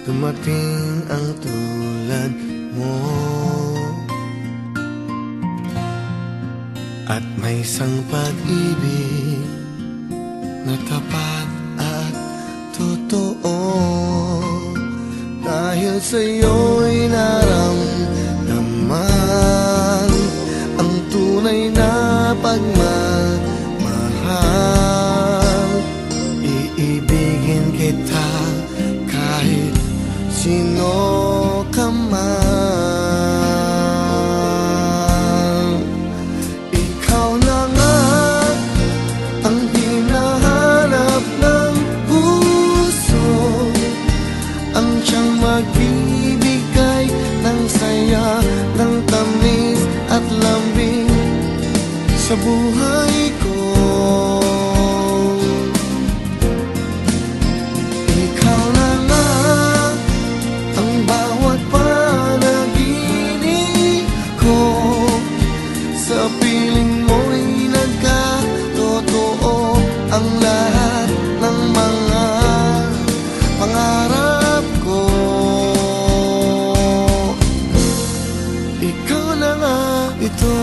dumating ang tulad mo. At may isang pag-ibig na tapat at totoo. Dahil sa'yo'y naramdaman ang tunay na pagmamahal. Iibigin kita kahit sino ka man. Ikaw na nga ang hinahanap ng puso, ang siyang magbibigay ng saya, ng tamis at lambing sa buhay ko. Ikaw na nga ang bawat panaginip ko, sa piling mo'y nagkatotoo ang lahat ng mga pangarap ko. Ikaw na nga ito.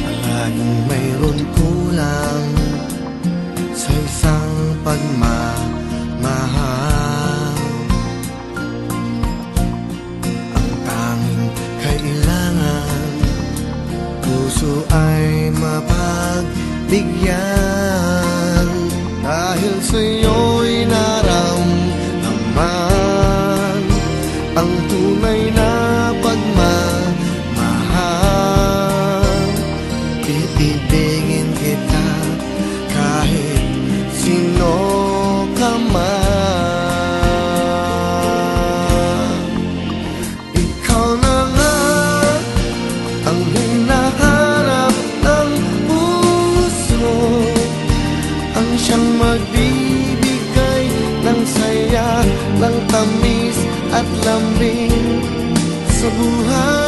Palaging mayroon kulang sa isang pagmamahal. Ang tanging kailangan, puso ay mapagbigyan. Dahil sa'yo'y naramdaman ang tunay na pagmamahal. Iibigin kita kahit sino ka man. Ikaw na nga ang hinahanap ng puso, ang siyang magbibigay ng saya, ng tamis at lambing sa buhay